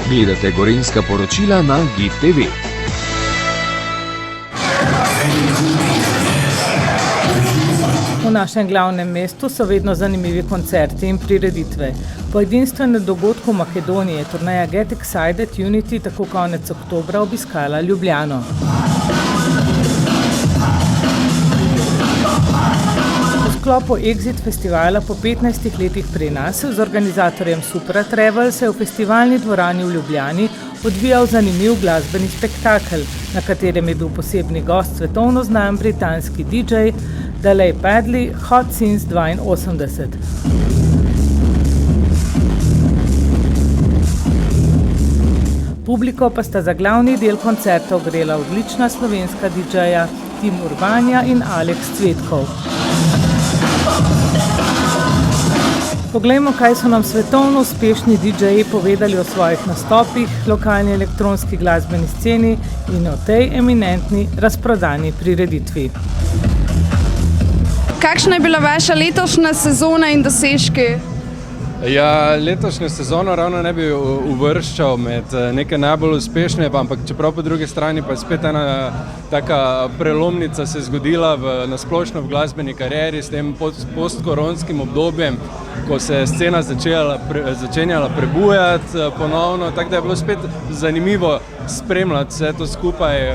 Gledate Gorenjska poročila na GIF TV. V našem glavnem mestu so vedno zanimivi koncerti in prireditve. Po edinstvenem dogodku v Makedoniji je turneja Get Excited Unity tako konec oktobra obiskala Ljubljano. V sklopu Exit festivala po 15 letih pri nas z organizatorjem Supra Travel se je v festivalni dvorani v Ljubljani odvijal zanimiv glasbeni spektakel, na katerem je bil posebni gost svetovno znan britanski DJ Dalej Padley, Hot Since 82. Publiko pa sta za glavni del koncerta ogrela odlična slovenska DJ-ja Tim Urbanja in Alex Cvetkov. Poglejmo, kaj so nam svetovno uspešni DJ-ji povedali o svojih nastopih, lokalni elektronski glasbeni sceni in o tej eminentni razprodani prireditvi. Kakšna je bila vaša letošnja sezona in dosežki? Ja, letošnjo sezono ravno ne bi uvrščal med neke najbolj uspešne, ampak čeprav po drugi strani pa je spet ena taka prelomnica se zgodila nasplošno v glasbeni karieri s tem postkoronskim obdobjem, ko se je scena začenjala prebujati ponovno, tako da je bilo spet zanimivo spremljati vse to skupaj,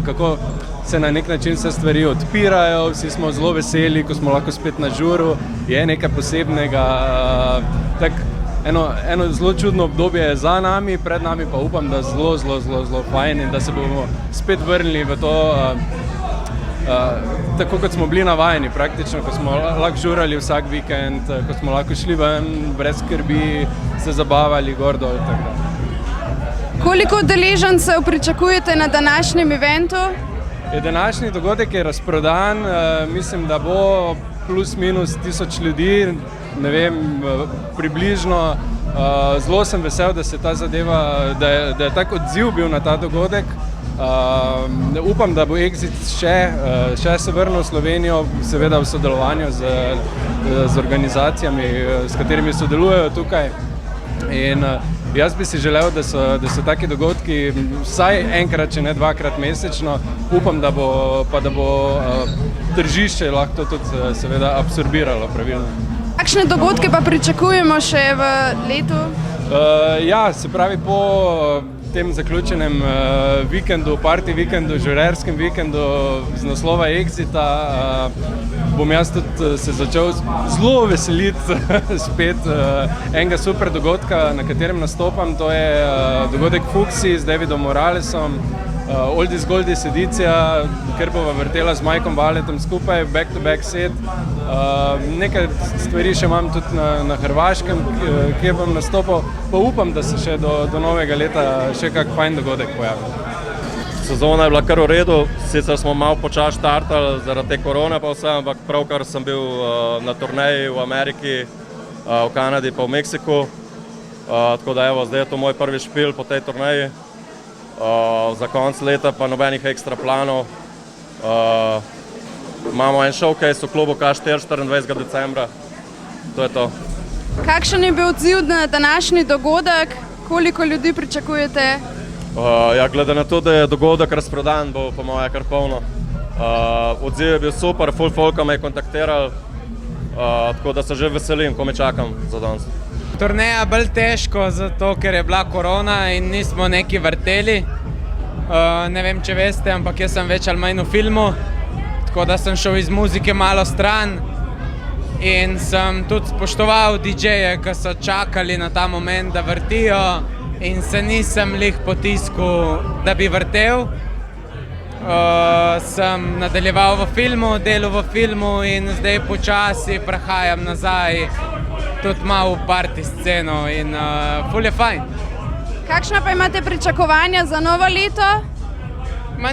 kako se na nek način vse stvari odpirajo, vsi smo zelo veseli, ko smo lahko spet na žuru, je nekaj posebnega, eno zelo čudno obdobje je za nami, pred nami pa upam, da zelo fajn in da se bomo spet vrnili v to, tako kot smo bili navajeni praktično, ko smo lahko žurali vsak vikend, ko smo lahko šli ven, brez skrbi, se zabavali gor dol. Koliko udeležencev pričakujete na današnjem eventu? Današnji dogodek je razprodan, mislim, da bo plus minus 1000 ljudi, ne vem, približno. Zelo sem vesel, da se ta zadeva, da je tak odziv bil na ta dogodek. Upam, da bo Exit še se vrnil v Slovenijo, seveda v sodelovanju z organizacijami, s katerimi sodelujejo tukaj. In jaz bi si želel, da so taki dogodki vsaj enkrat, če ne dvakrat mesečno. Upam, da bo tržišče lahko to tudi seveda absorbiralo pravilno. Kakšne dogodke pa pričakujemo še v letu? Ja, se pravi po tem zaključenem vikendu, party vikendu, žurerskem vikendu z naslova Exita, bom jaz tudi se začel zelo veseliti spet enega super dogodka, na katerem nastopam. To je dogodek Fuxi z Davidom Moralesom, Oldies Goldies edicija, ker bova vrtela z Mikeom Walletom skupaj, back-to-back set. Nekaj stvari še imam tudi na Hrvaškem, kjer bom nastopal, pa upam, da se še do novega leta še kak fajn dogodek pojavi. Sezona je bila kar v redu, sicer smo malo počas štartali zaradi te korone pa vse, ampak pravkar sem bil na turneji v Ameriki, v Kanadi pa v Meksiku, tako da evo, zdaj je to moj prvi špil po tej turneji. Za konc leta pa nobenih ekstra planov. Imamo en showcase v klubu K4 24. decembra, to je to. Kakšen je bil odziv na današnji dogodek? Koliko ljudi pričakujete? Ja, glede na to, da je dogodek razprodan, bo po moje kar polno. Odziv je bil super, ful folka me je kontaktiral, tako da se že veselim, ko me čakam za danes. Turneja bolj težko, zato ker je bila korona in nismo neki vrteli. Ne vem, če veste, ampak jaz sem več ali manj v filmu, tako da sem šel iz muzike malo stran in sem tudi spoštoval DJ-je, ki so čakali na ta moment, da vrtijo in se nisem lih potiskal, da bi vrtel. Sem nadaljeval v filmu, delal v filmu in zdaj počasi prehajam nazaj tudi malo v party sceno in ful je fajn. Kakšna pa imate pričakovanja za novo leto?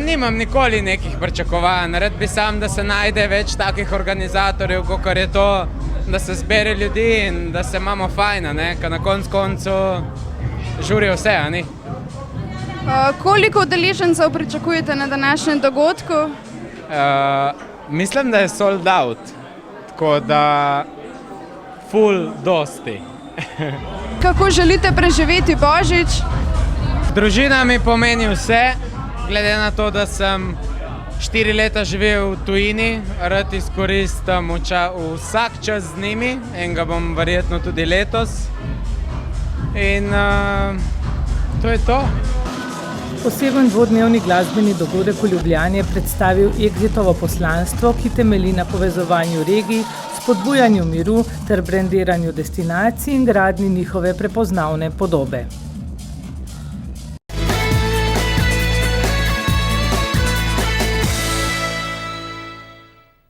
Nimam nikoli nekih pričakovanj, rad bi sam, da se najde več takih organizatorjev, kakor je to, da se zbere ljudi in da se imamo fajn, ker na koncu žurijo vse, a ni? Koliko udeležencev pričakujete na današnjem dogodku? Mislim, da je sold out, tako da ful dosti. Kako želite preživeti Božič? Družina mi pomeni vse, glede na to, da sem 4 leta živel v tujini, rad izkoristim vsak čas z njimi in ga bom verjetno tudi letos. In to je to. Poseben dvodnevni glasbeni dogodek v Ljubljani je predstavil Exitovo poslanstvo, ki temelji na povezovanju regij, spodbujanju miru ter brendiranju destinacij in gradnji njihove prepoznavne podobe.